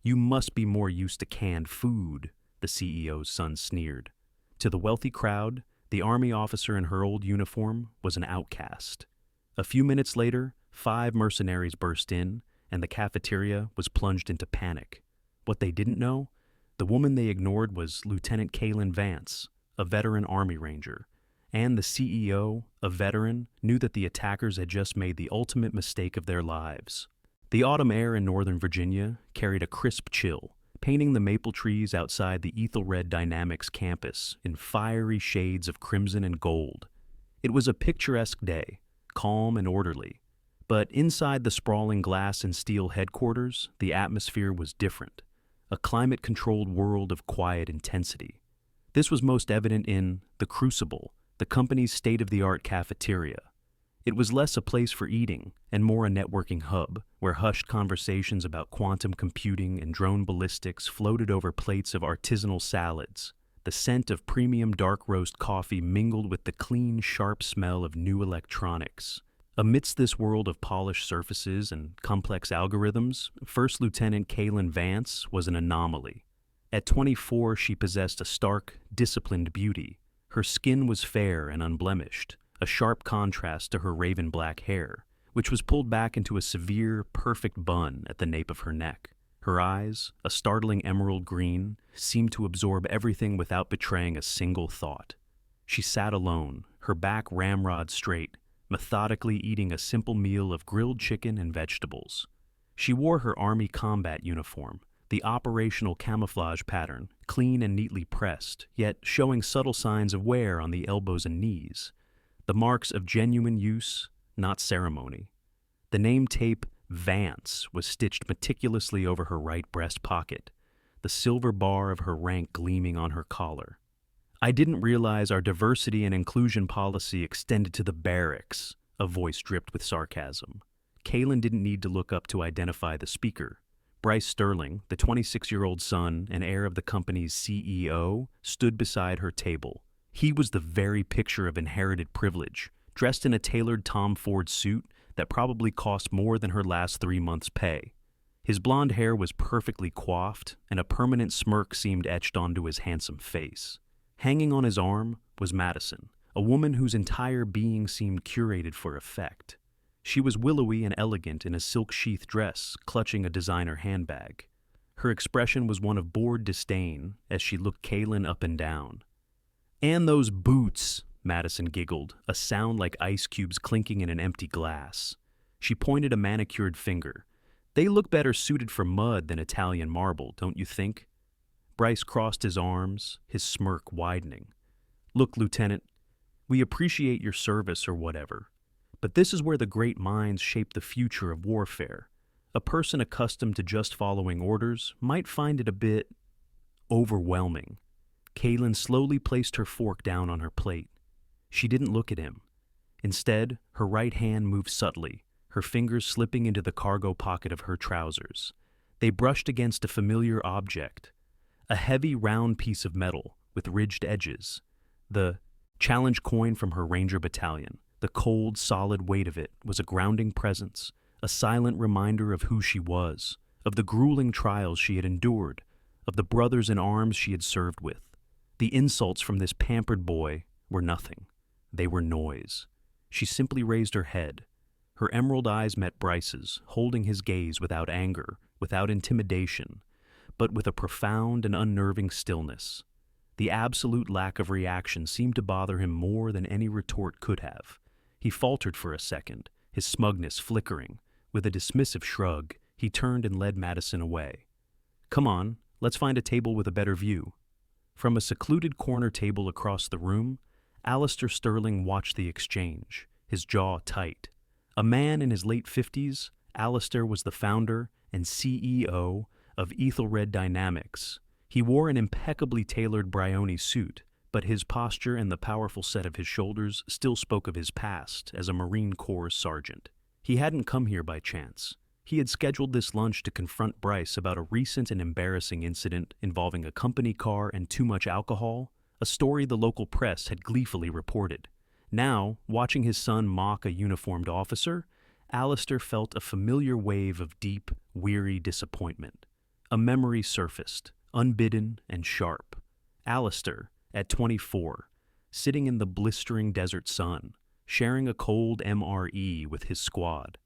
"You must be more used to canned food," the CEO's son sneered. To the wealthy crowd, the army officer in her old uniform was an outcast. A few minutes later, 5 mercenaries burst in, and the cafeteria was plunged into panic. What they didn't know? The woman they ignored was Lieutenant Kaylin Vance, a veteran Army Ranger, and the CEO, a veteran, knew that the attackers had just made the ultimate mistake of their lives. The autumn air in Northern Virginia carried a crisp chill, painting the maple trees outside the Ethelred Dynamics campus in fiery shades of crimson and gold. It was a picturesque day, calm and orderly. But inside the sprawling glass and steel headquarters, the atmosphere was different, a climate-controlled world of quiet intensity. This was most evident in The Crucible, the company's state-of-the-art cafeteria. It was less a place for eating and more a networking hub, where hushed conversations about quantum computing and drone ballistics floated over plates of artisanal salads. The scent of premium dark roast coffee mingled with the clean, sharp smell of new electronics. Amidst this world of polished surfaces and complex algorithms, First Lieutenant Kaylin Vance was an anomaly. At 24, she possessed a stark, disciplined beauty. Her skin was fair and unblemished, a sharp contrast to her raven black hair, which was pulled back into a severe, perfect bun at the nape of her neck. Her eyes, a startling emerald green, seemed to absorb everything without betraying a single thought. She sat alone, her back ramrod straight, methodically eating a simple meal of grilled chicken and vegetables. She wore her Army combat uniform, the operational camouflage pattern, clean and neatly pressed, yet showing subtle signs of wear on the elbows and knees. The marks of genuine use, not ceremony. The name tape Vance was stitched meticulously over her right breast pocket, the silver bar of her rank gleaming on her collar. "I didn't realize our diversity and inclusion policy extended to the barracks," a voice dripped with sarcasm. Kaylin didn't need to look up to identify the speaker. Bryce Sterling, the 26-year-old son and heir of the company's CEO, stood beside her table. He was the very picture of inherited privilege, dressed in a tailored Tom Ford suit that probably cost more than her last 3 months' pay. His blonde hair was perfectly coiffed, and a permanent smirk seemed etched onto his handsome face. Hanging on his arm was Madison, a woman whose entire being seemed curated for effect. She was willowy and elegant in a silk-sheath dress, clutching a designer handbag. Her expression was one of bored disdain as she looked Kaylin up and down. "And those boots," Madison giggled, a sound like ice cubes clinking in an empty glass. She pointed a manicured finger. "They look better suited for mud than Italian marble, don't you think?" Bryce crossed his arms, his smirk widening. "Look, Lieutenant, we appreciate your service or whatever, but this is where the great minds shape the future of warfare. A person accustomed to just following orders might find it a bit overwhelming." Kaylin slowly placed her fork down on her plate. She didn't look at him. Instead, her right hand moved subtly, her fingers slipping into the cargo pocket of her trousers. They brushed against a familiar object, a heavy round piece of metal with ridged edges. The challenge coin from her Ranger battalion. The cold, solid weight of it was a grounding presence, a silent reminder of who she was, of the grueling trials she had endured, of the brothers in arms she had served with. The insults from this pampered boy were nothing. They were noise. She simply raised her head. Her emerald eyes met Bryce's, holding his gaze without anger, without intimidation, but with a profound and unnerving stillness. The absolute lack of reaction seemed to bother him more than any retort could have. He faltered for a second, his smugness flickering. With a dismissive shrug, he turned and led Madison away. "Come on, let's find a table with a better view." From a secluded corner table across the room, Alistair Sterling watched the exchange, his jaw tight. A man in his late 50s, Alistair was the founder and CEO of Ethelred Dynamics. He wore an impeccably tailored Bryony suit, but his posture and the powerful set of his shoulders still spoke of his past as a Marine Corps sergeant. He hadn't come here by chance. He had scheduled this lunch to confront Bryce about a recent and embarrassing incident involving a company car and too much alcohol, a story the local press had gleefully reported. Now, watching his son mock a uniformed officer, Alistair felt a familiar wave of deep, weary disappointment. A memory surfaced, unbidden and sharp. Alistair, at 24, sitting in the blistering desert sun, sharing a cold MRE with his squad.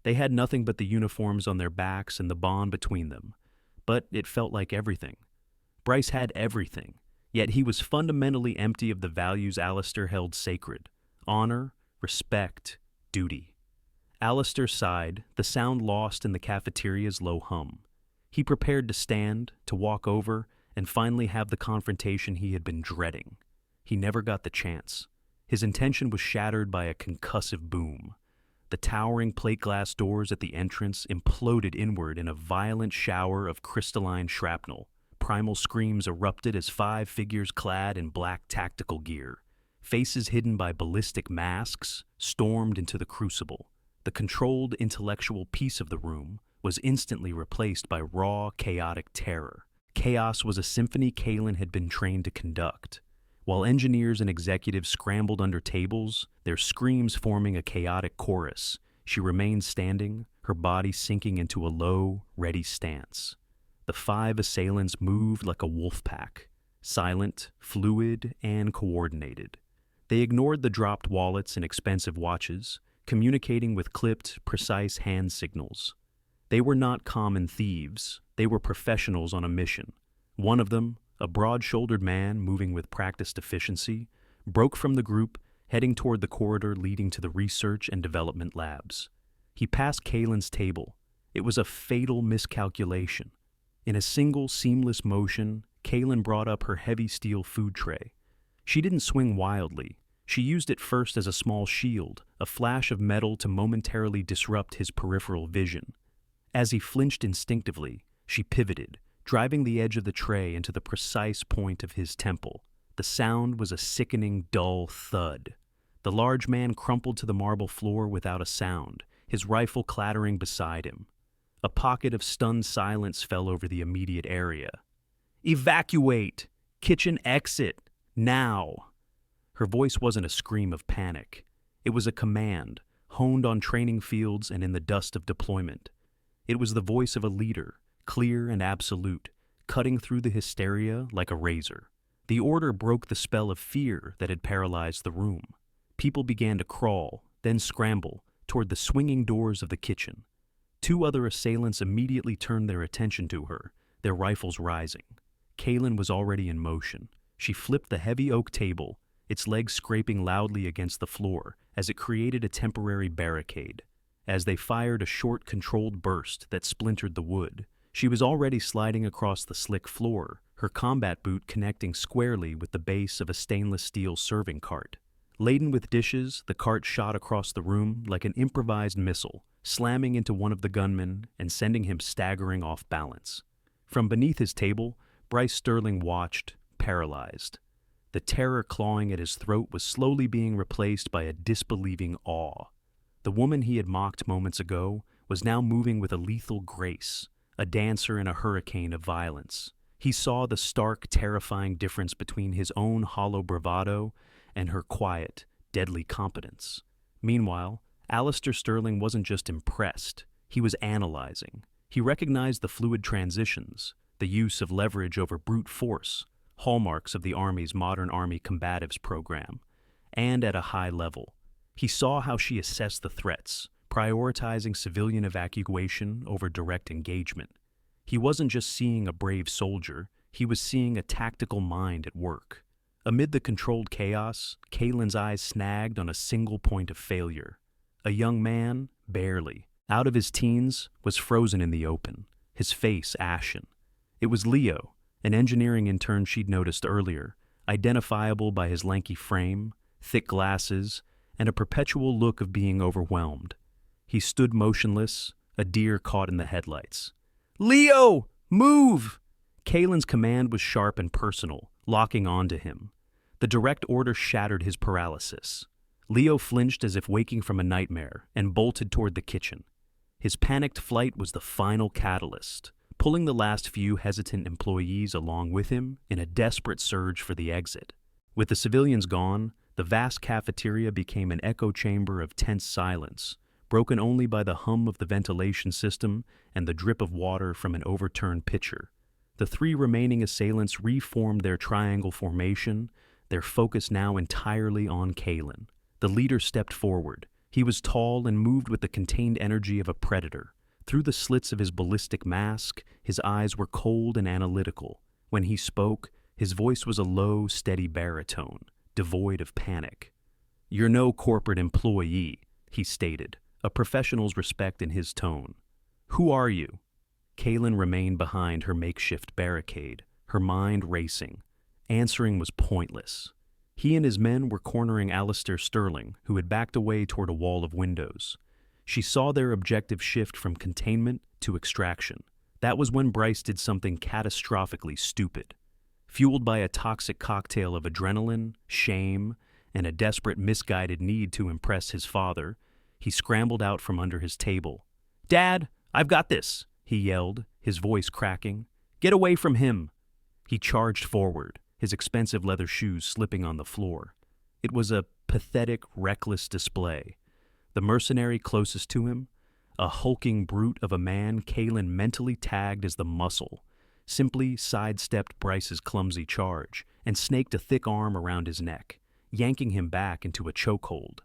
They had nothing but the uniforms on their backs and the bond between them, but it felt like everything. Bryce had everything, yet he was fundamentally empty of the values Alistair held sacred: honor, respect, duty. Alistair sighed, the sound lost in the cafeteria's low hum. He prepared to stand, to walk over, and finally have the confrontation he had been dreading. He never got the chance. His intention was shattered by a concussive boom. The towering plate glass doors at the entrance imploded inward in a violent shower of crystalline shrapnel. Primal screams erupted as 5 figures clad in black tactical gear, faces hidden by ballistic masks, stormed into the crucible. The controlled intellectual peace of the room was instantly replaced by raw, chaotic terror. Chaos was a symphony Kalen had been trained to conduct. While engineers and executives scrambled under tables, their screams forming a chaotic chorus, she remained standing, her body sinking into a low, ready stance. The 5 assailants moved like a wolf pack, silent, fluid, and coordinated. They ignored the dropped wallets and expensive watches, communicating with clipped, precise hand signals. They were not common thieves. They were professionals on a mission. One of them, a broad-shouldered man moving with practiced efficiency, broke from the group, heading toward the corridor leading to the research and development labs. He passed Kalen's table. It was a fatal miscalculation. In a single, seamless motion, Kalen brought up her heavy steel food tray. She didn't swing wildly. She used it first as a small shield, a flash of metal to momentarily disrupt his peripheral vision. As he flinched instinctively, she pivoted, driving the edge of the tray into the precise point of his temple. The sound was a sickening, dull thud. The large man crumpled to the marble floor without a sound, his rifle clattering beside him. A pocket of stunned silence fell over the immediate area. "Evacuate! Kitchen exit! Now!" Her voice wasn't a scream of panic. It was a command, honed on training fields and in the dust of deployment. It was the voice of a leader, clear and absolute, cutting through the hysteria like a razor. The order broke the spell of fear that had paralyzed the room. People began to crawl, then scramble, toward the swinging doors of the kitchen. 2 other assailants immediately turned their attention to her, their rifles rising. Kalen was already in motion. She flipped the heavy oak table, its legs scraping loudly against the floor as it created a temporary barricade. As they fired a short, controlled burst that splintered the wood, she was already sliding across the slick floor, her combat boot connecting squarely with the base of a stainless steel serving cart. Laden with dishes, the cart shot across the room like an improvised missile, slamming into one of the gunmen and sending him staggering off balance. From beneath his table, Bryce Sterling watched, paralyzed. The terror clawing at his throat was slowly being replaced by a disbelieving awe. The woman he had mocked moments ago was now moving with a lethal grace, a dancer in a hurricane of violence. He saw the stark, terrifying difference between his own hollow bravado and her quiet, deadly competence. Meanwhile, Alistair Sterling wasn't just impressed, he was analyzing. He recognized the fluid transitions, the use of leverage over brute force, hallmarks of the Army's modern Army combatives program, and at a high level. He saw how she assessed the threats, prioritizing civilian evacuation over direct engagement. He wasn't just seeing a brave soldier, he was seeing a tactical mind at work. Amid the controlled chaos, Kalen's eyes snagged on a single point of failure. A young man, barely, out of his teens, was frozen in the open, his face ashen. It was Leo, an engineering intern she'd noticed earlier, identifiable by his lanky frame, thick glasses, and a perpetual look of being overwhelmed. He stood motionless, a deer caught in the headlights. "Leo! Move!" Kalen's command was sharp and personal, locking onto him. The direct order shattered his paralysis. Leo flinched as if waking from a nightmare and bolted toward the kitchen. His panicked flight was the final catalyst, pulling the last few hesitant employees along with him in a desperate surge for the exit. With the civilians gone, the vast cafeteria became an echo chamber of tense silence, broken only by the hum of the ventilation system and the drip of water from an overturned pitcher. The three remaining assailants reformed their triangle formation, their focus now entirely on Kalen. The leader stepped forward. He was tall and moved with the contained energy of a predator. Through the slits of his ballistic mask, his eyes were cold and analytical. When he spoke, his voice was a low, steady baritone, devoid of panic. "You're no corporate employee," he stated, a professional's respect in his tone. "Who are you?" Kalen remained behind her makeshift barricade, her mind racing. Answering was pointless. He and his men were cornering Alistair Sterling, who had backed away toward a wall of windows. She saw their objective shift from containment to extraction. That was when Bryce did something catastrophically stupid. Fueled by a toxic cocktail of adrenaline, shame, and a desperate, misguided need to impress his father, he scrambled out from under his table. "Dad, I've got this!" he yelled, his voice cracking. "Get away from him!" He charged forward, his expensive leather shoes slipping on the floor. It was a pathetic, reckless display. The mercenary closest to him, a hulking brute of a man Kalen mentally tagged as the Muscle, simply sidestepped Bryce's clumsy charge and snaked a thick arm around his neck, yanking him back into a chokehold.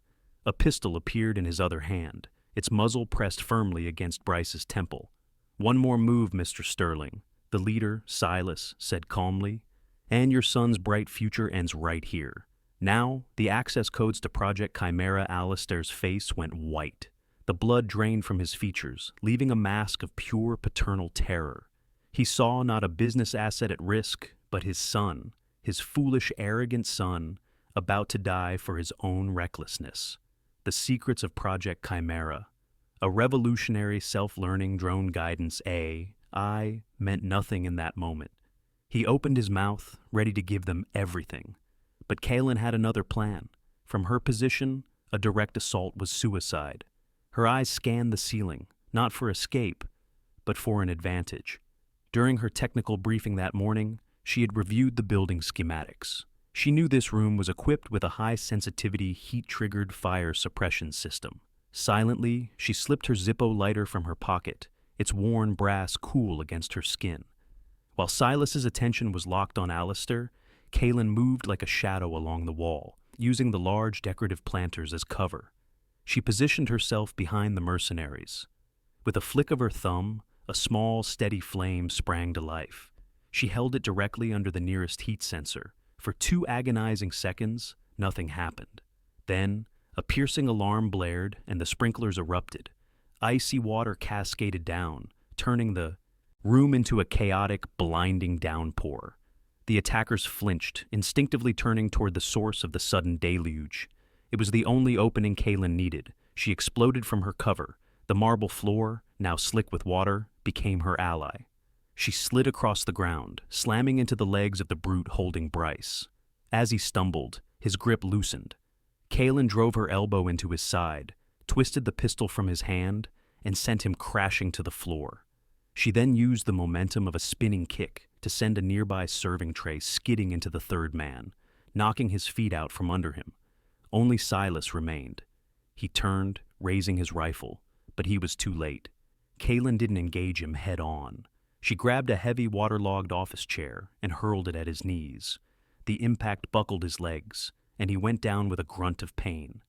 A pistol appeared in his other hand, its muzzle pressed firmly against Bryce's temple. "One more move, Mr. Sterling," the leader, Silas, said calmly, "and your son's bright future ends right here." Now, the access codes to Project Chimera. Alistair's face went white. The blood drained from his features, leaving a mask of pure paternal terror. He saw not a business asset at risk, but his son, his foolish, arrogant son, about to die for his own recklessness. The secrets of Project Chimera. A revolutionary self-learning drone guidance AI meant nothing in that moment. He opened his mouth, ready to give them everything. But Kalen had another plan. From her position, a direct assault was suicide. Her eyes scanned the ceiling, not for escape, but for an advantage. During her technical briefing that morning, she had reviewed the building schematics. She knew this room was equipped with a high-sensitivity, heat-triggered fire suppression system. Silently, she slipped her Zippo lighter from her pocket, its worn brass cool against her skin. While Silas's attention was locked on Alistair, Kalen moved like a shadow along the wall, using the large decorative planters as cover. She positioned herself behind the mercenaries. With a flick of her thumb, a small, steady flame sprang to life. She held it directly under the nearest heat sensor. For 2 agonizing seconds, nothing happened. Then, a piercing alarm blared and the sprinklers erupted. Icy water cascaded down, turning the room into a chaotic, blinding downpour. The attackers flinched, instinctively turning toward the source of the sudden deluge. It was the only opening Kalen needed. She exploded from her cover. The marble floor, now slick with water, became her ally. She slid across the ground, slamming into the legs of the brute holding Bryce. As he stumbled, his grip loosened. Kalen drove her elbow into his side, twisted the pistol from his hand, and sent him crashing to the floor. She then used the momentum of a spinning kick to send a nearby serving tray skidding into the third man, knocking his feet out from under him. Only Silas remained. He turned, raising his rifle, but he was too late. Kalen didn't engage him head-on. She grabbed a heavy, waterlogged office chair and hurled it at his knees. The impact buckled his legs, and he went down with a grunt of pain.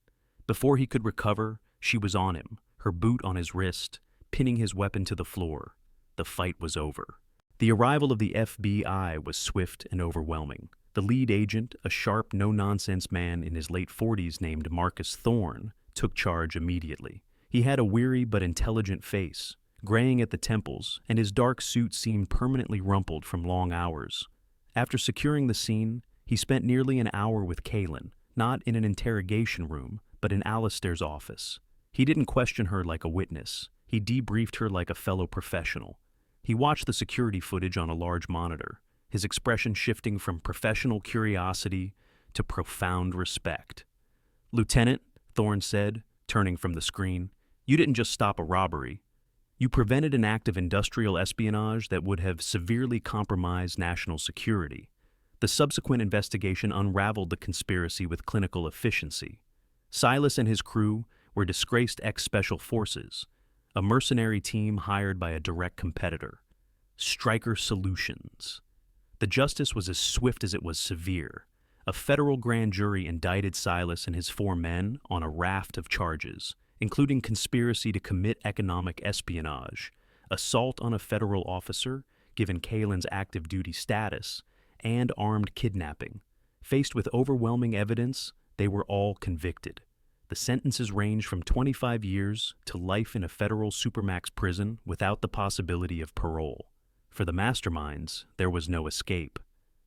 Before he could recover, she was on him, her boot on his wrist, pinning his weapon to the floor. The fight was over. The arrival of the FBI was swift and overwhelming. The lead agent, a sharp, no-nonsense man in his late 40s named Marcus Thorne, took charge immediately. He had a weary but intelligent face, graying at the temples, and his dark suit seemed permanently rumpled from long hours. After securing the scene, he spent nearly an hour with Kalen, not in an interrogation room, but in Alistair's office. He didn't question her like a witness. He debriefed her like a fellow professional. He watched the security footage on a large monitor, his expression shifting from professional curiosity to profound respect. "Lieutenant," Thorne said, turning from the screen, "you didn't just stop a robbery. You prevented an act of industrial espionage that would have severely compromised national security. The subsequent investigation unraveled the conspiracy with clinical efficiency. Silas and his crew were disgraced ex-special forces, a mercenary team hired by a direct competitor, Stryker Solutions. The justice was as swift as it was severe. A federal grand jury indicted Silas and his 4 men on a raft of charges, including conspiracy to commit economic espionage, assault on a federal officer, given Kalen's active duty status, and armed kidnapping. Faced with overwhelming evidence, they were all convicted. The sentences ranged from 25 years to life in a federal supermax prison without the possibility of parole. For the masterminds, there was no escape.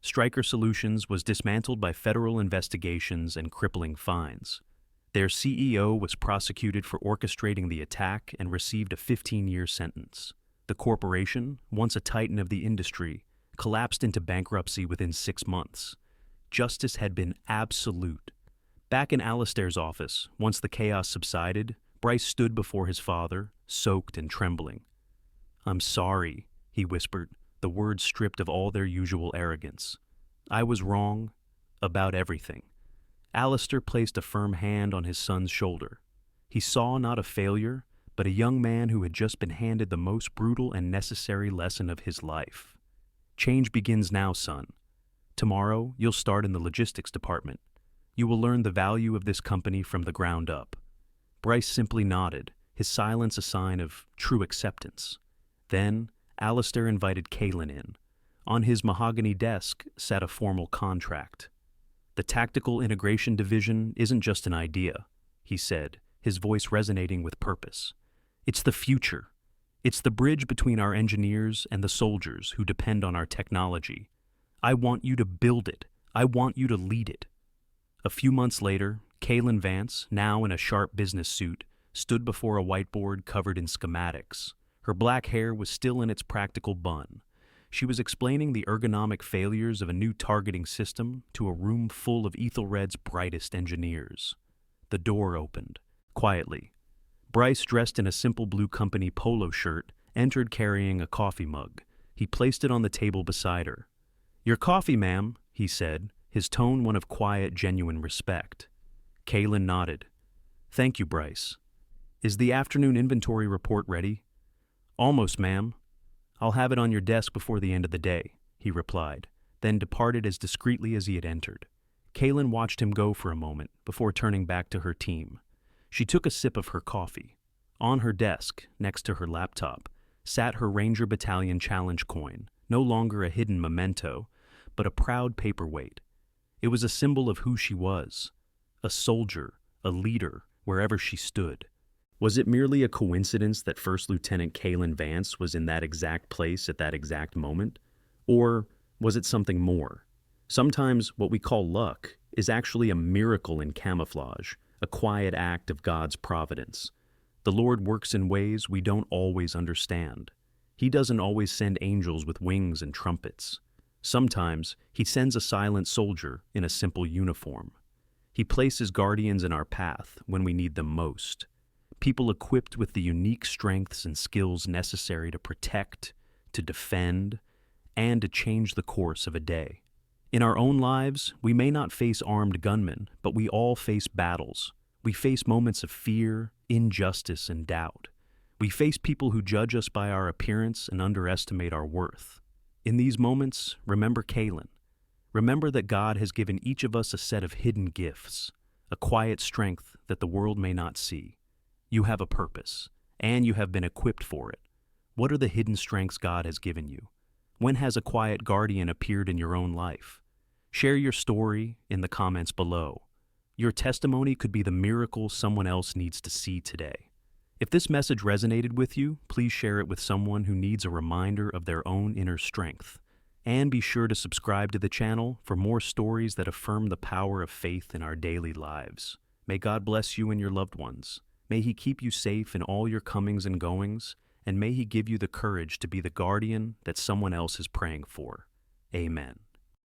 Stryker Solutions was dismantled by federal investigations and crippling fines. Their CEO was prosecuted for orchestrating the attack and received a 15-year sentence. The corporation, once a titan of the industry, collapsed into bankruptcy within 6 months. Justice had been absolute. Back in Alistair's office, once the chaos subsided, Bryce stood before his father, soaked and trembling. "I'm sorry," he whispered, the words stripped of all their usual arrogance. "I was wrong about everything." Alistair placed a firm hand on his son's shoulder. He saw not a failure, but a young man who had just been handed the most brutal and necessary lesson of his life. "Change begins now, son. Tomorrow, you'll start in the logistics department. You will learn the value of this company from the ground up." Bryce simply nodded, his silence a sign of true acceptance. Then, Alistair invited Kalen in. On his mahogany desk sat a formal contract. "The Tactical Integration Division isn't just an idea," he said, his voice resonating with purpose. "It's the future. It's the bridge between our engineers and the soldiers who depend on our technology. I want you to build it. I want you to lead it." A few months later, Kalen Vance, now in a sharp business suit, stood before a whiteboard covered in schematics. Her black hair was still in its practical bun. She was explaining the ergonomic failures of a new targeting system to a room full of Ethelred's brightest engineers. The door opened, quietly. Bryce, dressed in a simple blue company polo shirt, entered carrying a coffee mug. He placed it on the table beside her. "Your coffee, ma'am," he said, his tone one of quiet, genuine respect. Kalen nodded. "Thank you, Bryce. Is the afternoon inventory report ready?" "Almost, ma'am. I'll have it on your desk before the end of the day," he replied, then departed as discreetly as he had entered. Kalen watched him go for a moment before turning back to her team. She took a sip of her coffee. On her desk, next to her laptop, sat her Ranger Battalion Challenge coin, no longer a hidden memento, but a proud paperweight. It was a symbol of who she was, a soldier, a leader, wherever she stood. Was it merely a coincidence that First Lieutenant Kalen Vance was in that exact place at that exact moment? Or was it something more? Sometimes what we call luck is actually a miracle in camouflage, a quiet act of God's providence. The Lord works in ways we don't always understand. He doesn't always send angels with wings and trumpets. Sometimes he sends a silent soldier in a simple uniform. He places guardians in our path when we need them most. People equipped with the unique strengths and skills necessary to protect, to defend, and to change the course of a day. In our own lives, we may not face armed gunmen, but we all face battles. We face moments of fear, injustice, and doubt. We face people who judge us by our appearance and underestimate our worth. In these moments, remember Kalen. Remember that God has given each of us a set of hidden gifts, a quiet strength that the world may not see. You have a purpose, and you have been equipped for it. What are the hidden strengths God has given you? When has a quiet guardian appeared in your own life? Share your story in the comments below. Your testimony could be the miracle someone else needs to see today. If this message resonated with you, please share it with someone who needs a reminder of their own inner strength. And be sure to subscribe to the channel for more stories that affirm the power of faith in our daily lives. May God bless you and your loved ones. May He keep you safe in all your comings and goings, and may He give you the courage to be the guardian that someone else is praying for. Amen.